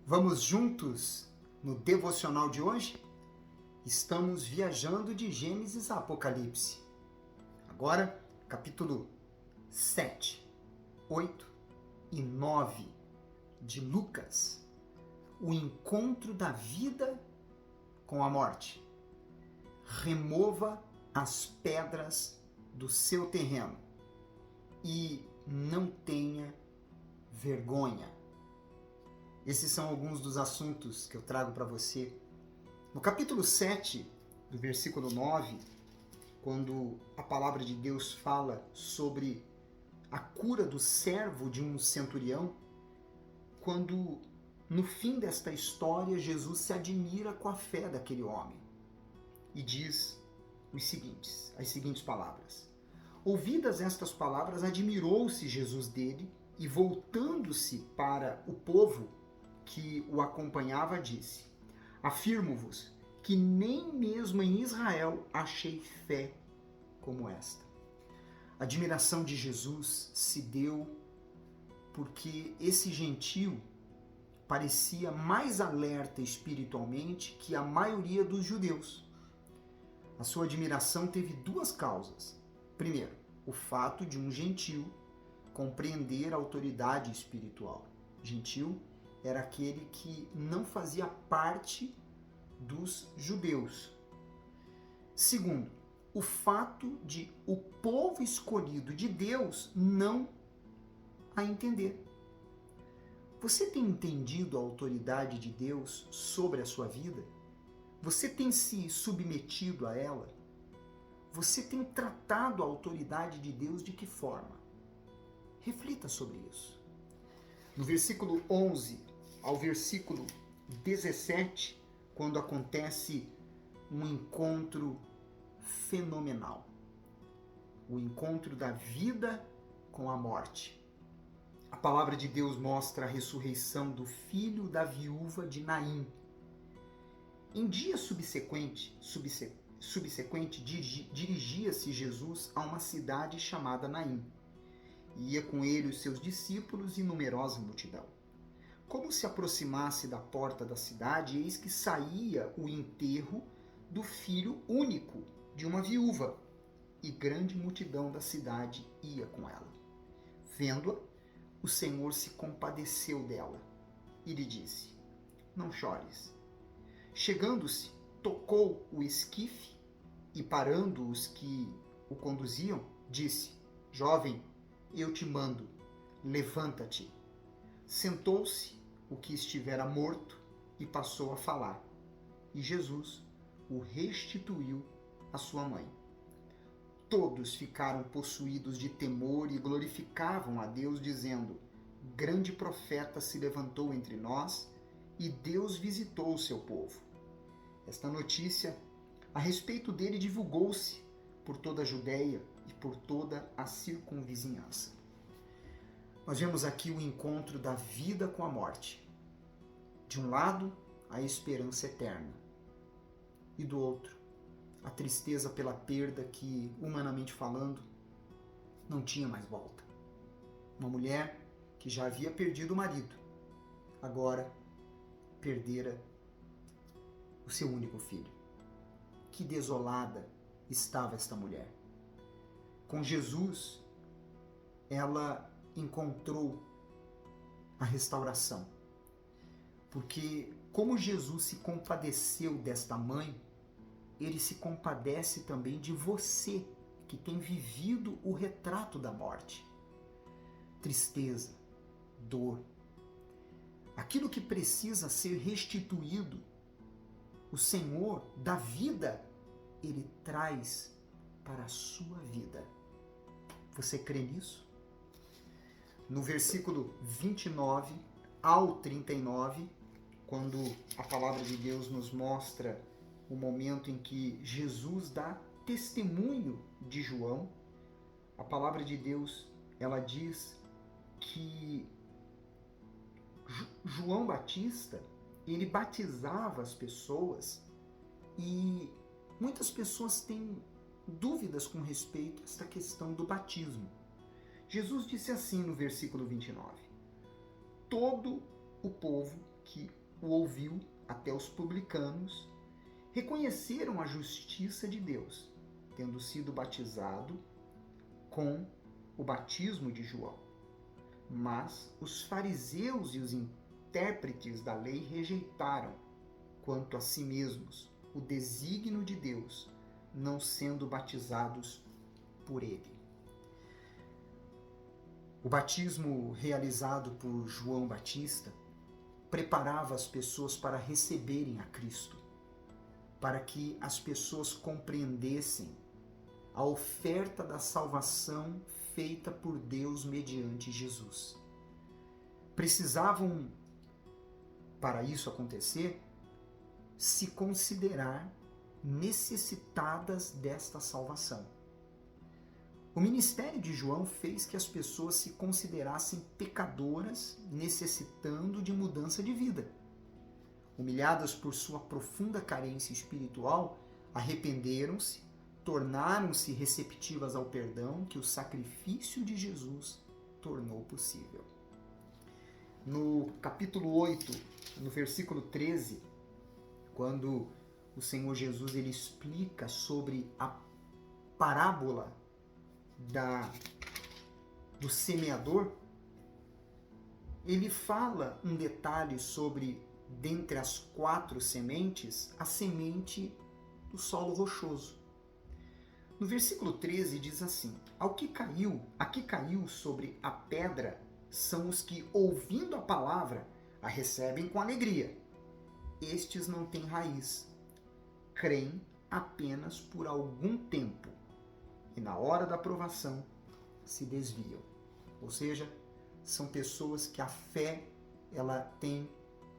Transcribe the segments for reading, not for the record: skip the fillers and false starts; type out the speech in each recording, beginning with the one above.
Vamos juntos no devocional de hoje? Estamos viajando de Gênesis a Apocalipse. Agora, capítulo 7, 8 e 9 de Lucas. O encontro da vida com a morte. Remova as pedras do seu terreno e não tenha vergonha. Esses são alguns dos assuntos que eu trago para você. No capítulo 7, do versículo 9, quando a palavra de Deus fala sobre a cura do servo de um centurião, quando no fim desta história Jesus se admira com a fé daquele homem e diz as seguintes palavras. Ouvidas estas palavras, admirou-se Jesus dele e, voltando-se para o povo que o acompanhava, disse: Afirmo-vos que nem mesmo em Israel achei fé como esta. A admiração de Jesus se deu porque esse gentio parecia mais alerta espiritualmente que a maioria dos judeus. A sua admiração teve duas causas. Primeiro, o fato de um gentio compreender a autoridade espiritual. Gentio era aquele que não fazia parte dos judeus. Segundo, o fato de o povo escolhido de Deus não a entender. Você tem entendido a autoridade de Deus sobre a sua vida? Você tem se submetido a ela? Você tem tratado a autoridade de Deus de que forma? Reflita sobre isso. No versículo 11 ao versículo 17, quando acontece um encontro fenomenal. O encontro da vida com a morte. A palavra de Deus mostra a ressurreição do filho da viúva de Naim. Em dia subsequente dirigia-se Jesus a uma cidade chamada Naim. Ia com ele os seus discípulos e numerosa multidão. Como se aproximasse da porta da cidade, eis que saía o enterro do filho único de uma viúva, e grande multidão da cidade ia com ela. Vendo-a, o Senhor se compadeceu dela e lhe disse: Não chores. Chegando-se, tocou o esquife e, parando os que o conduziam, disse: Jovem, eu te mando, levanta-te. Sentou-se o que estivera morto e passou a falar. E Jesus o restituiu à sua mãe. Todos ficaram possuídos de temor e glorificavam a Deus, dizendo: Grande profeta se levantou entre nós e Deus visitou o seu povo. Esta notícia a respeito dele divulgou-se por toda a Judéia e por toda a circunvizinhança. Nós vemos aqui o encontro da vida com a morte. De um lado, a esperança eterna. E do outro, a tristeza pela perda que, humanamente falando, não tinha mais volta. Uma mulher que já havia perdido o marido, agora perdera o seu único filho. Que desolada estava esta mulher. Com Jesus, ela encontrou a restauração. Porque como Jesus se compadeceu desta mãe, ele se compadece também de você, que tem vivido o retrato da morte. Tristeza, dor. Aquilo que precisa ser restituído, o Senhor da vida, ele traz para a sua vida. Você crê nisso? No versículo 29 ao 39, quando a palavra de Deus nos mostra o momento em que Jesus dá testemunho de João, a palavra de Deus, ela diz que João Batista, ele batizava as pessoas e muitas pessoas têm dúvidas com respeito a esta questão do batismo. Jesus disse assim no versículo 29: Todo o povo que o ouviu, até os publicanos, reconheceram a justiça de Deus, tendo sido batizado com o batismo de João. Mas os fariseus e os intérpretes da lei rejeitaram, quanto a si mesmos, o desígnio de Deus, não sendo batizados por ele. O batismo realizado por João Batista preparava as pessoas para receberem a Cristo, para que as pessoas compreendessem a oferta da salvação feita por Deus mediante Jesus. Precisavam, para isso acontecer, se considerar necessitadas desta salvação. O ministério de João fez que as pessoas se considerassem pecadoras, necessitando de mudança de vida. Humilhadas por sua profunda carência espiritual, arrependeram-se, tornaram-se receptivas ao perdão que o sacrifício de Jesus tornou possível. No capítulo 8, no versículo 13, quando o Senhor Jesus ele explica sobre a parábola do semeador, ele fala um detalhe sobre, dentre as 4 sementes, a semente do solo rochoso. No versículo 13 diz assim: a que caiu sobre a pedra são os que, ouvindo a palavra, a recebem com alegria. Estes não têm raiz, creem apenas por algum tempo, e na hora da provação se desviam. Ou seja, são pessoas que a fé ela tem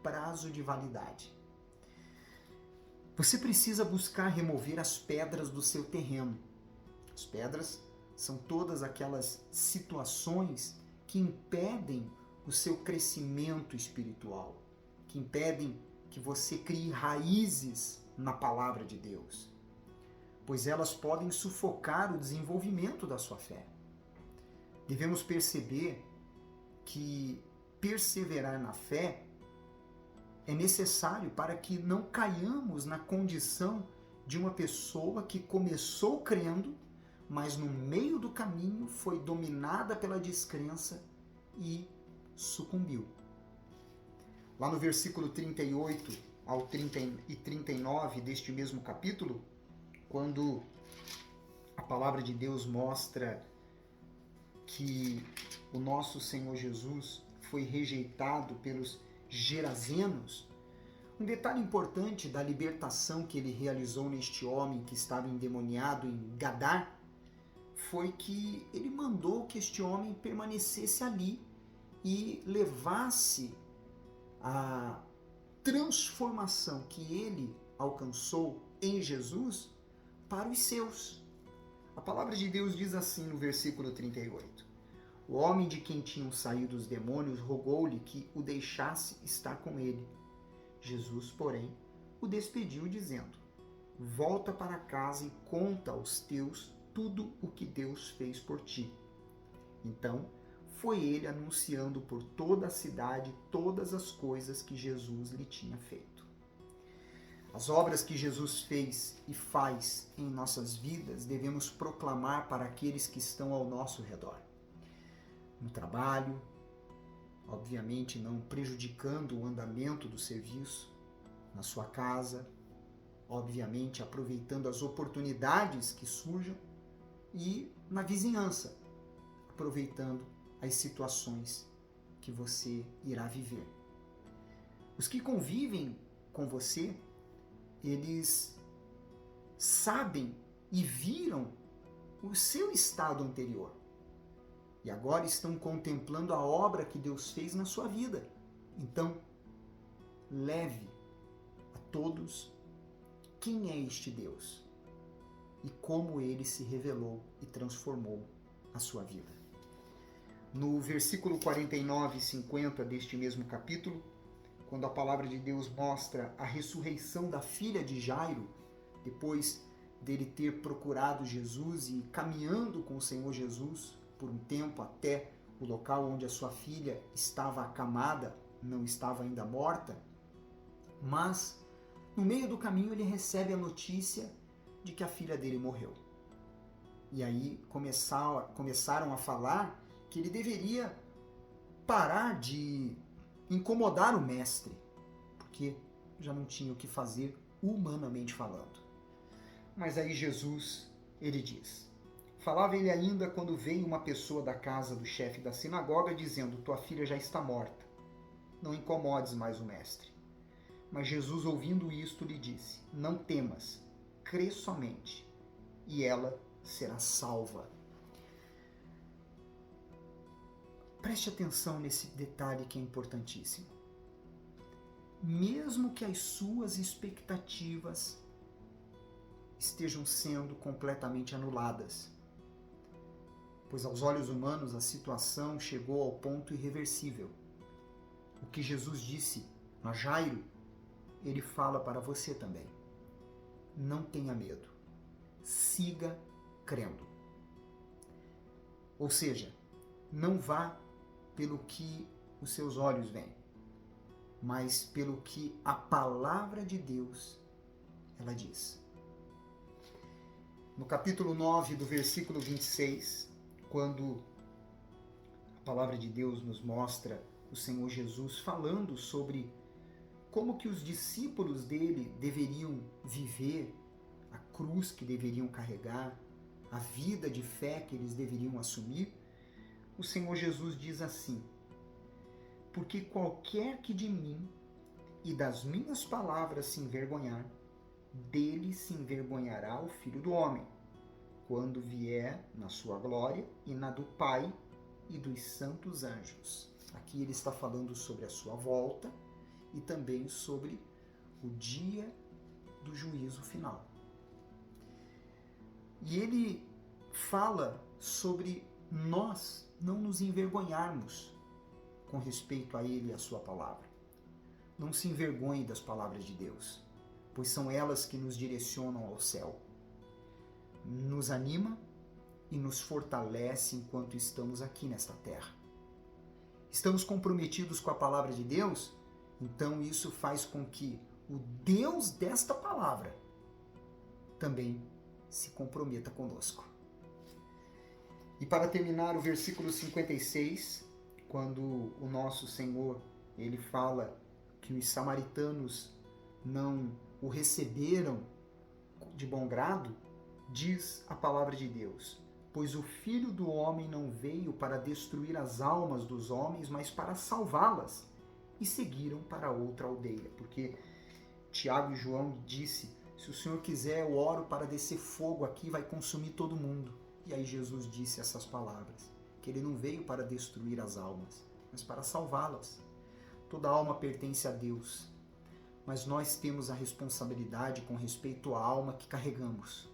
prazo de validade. Você precisa buscar remover as pedras do seu terreno. As pedras são todas aquelas situações que impedem o seu crescimento espiritual, que impedem que você crie raízes na palavra de Deus, pois elas podem sufocar o desenvolvimento da sua fé. Devemos perceber que perseverar na fé é necessário para que não caiamos na condição de uma pessoa que começou crendo, mas no meio do caminho foi dominada pela descrença e sucumbiu. Lá no versículo 38 ao 30 e 39 deste mesmo capítulo, quando a palavra de Deus mostra que o nosso Senhor Jesus foi rejeitado pelos gerazenos, um detalhe importante da libertação que ele realizou neste homem que estava endemoniado em Gadar foi que ele mandou que este homem permanecesse ali e levasse a transformação que ele alcançou em Jesus para os seus. A palavra de Deus diz assim no versículo 38. O homem de quem tinham saído os demônios rogou-lhe que o deixasse estar com ele. Jesus, porém, o despediu dizendo: volta para casa e conta aos teus tudo o que Deus fez por ti. Então, foi ele anunciando por toda a cidade todas as coisas que Jesus lhe tinha feito. As obras que Jesus fez e faz em nossas vidas devemos proclamar para aqueles que estão ao nosso redor. No trabalho, obviamente não prejudicando o andamento do serviço, na sua casa, obviamente aproveitando as oportunidades que surjam, e na vizinhança, aproveitando as situações que você irá viver. Os que convivem com você, eles sabem e viram o seu estado anterior. E agora estão contemplando a obra que Deus fez na sua vida. Então, leve a todos quem é este Deus e como ele se revelou e transformou a sua vida. No versículo 49 e 50 deste mesmo capítulo, quando a palavra de Deus mostra a ressurreição da filha de Jairo, depois dele ter procurado Jesus e caminhando com o Senhor Jesus por um tempo até o local onde a sua filha estava acamada não estava ainda morta, mas no meio do caminho ele recebe a notícia de que a filha dele morreu. E aí começaram a falar que ele deveria parar de incomodar o mestre, porque já não tinha o que fazer humanamente falando. Mas aí Jesus, ele diz: falava ele ainda quando veio uma pessoa da casa do chefe da sinagoga dizendo: tua filha já está morta, não incomodes mais o mestre. Mas Jesus, ouvindo isto, lhe disse: não temas, crê somente, e ela será salva. Preste atenção nesse detalhe que é importantíssimo. Mesmo que as suas expectativas estejam sendo completamente anuladas, pois aos olhos humanos a situação chegou ao ponto irreversível. O que Jesus disse a Jairo, ele fala para você também. Não tenha medo, siga crendo. Ou seja, não vá pelo que os seus olhos veem, mas pelo que a palavra de Deus ela diz. No capítulo 9, do versículo 26, quando a palavra de Deus nos mostra o Senhor Jesus falando sobre como que os discípulos dele deveriam viver, a cruz que deveriam carregar, a vida de fé que eles deveriam assumir, o Senhor Jesus diz assim: porque qualquer que de mim e das minhas palavras se envergonhar, dele se envergonhará o Filho do Homem, quando vier na sua glória e na do Pai e dos santos anjos. Aqui ele está falando sobre a sua volta e também sobre o dia do juízo final. E ele fala sobre nós não nos envergonharmos com respeito a ele e a sua palavra. Não se envergonhe das palavras de Deus, pois são elas que nos direcionam ao céu. Nos anima e nos fortalece enquanto estamos aqui nesta terra. Estamos comprometidos com a palavra de Deus, então isso faz com que o Deus desta palavra também se comprometa conosco. E para terminar, o versículo 56, quando o nosso Senhor, ele fala que os samaritanos não o receberam de bom grado, diz a palavra de Deus: pois o Filho do Homem não veio para destruir as almas dos homens, mas para salvá-las. E seguiram para outra aldeia. Porque Tiago e João disse: se o Senhor quiser, eu oro para descer fogo aqui, vai consumir todo mundo. E aí Jesus disse essas palavras, que ele não veio para destruir as almas, mas para salvá-las. Toda alma pertence a Deus, mas nós temos a responsabilidade com respeito à alma que carregamos.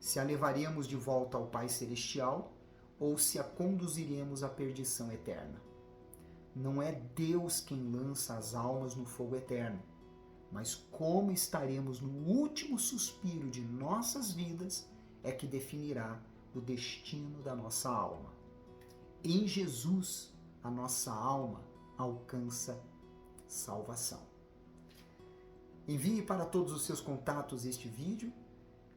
Se a levaremos de volta ao Pai Celestial ou se a conduziremos à perdição eterna. Não é Deus quem lança as almas no fogo eterno, mas como estaremos no último suspiro de nossas vidas é que definirá o destino da nossa alma. Em Jesus, a nossa alma alcança salvação. Envie para todos os seus contatos este vídeo,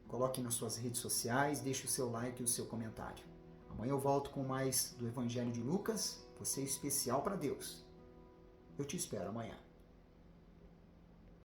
coloque nas suas redes sociais, deixe o seu like e o seu comentário. Amanhã eu volto com mais do Evangelho de Lucas, você é especial para Deus. Eu te espero amanhã.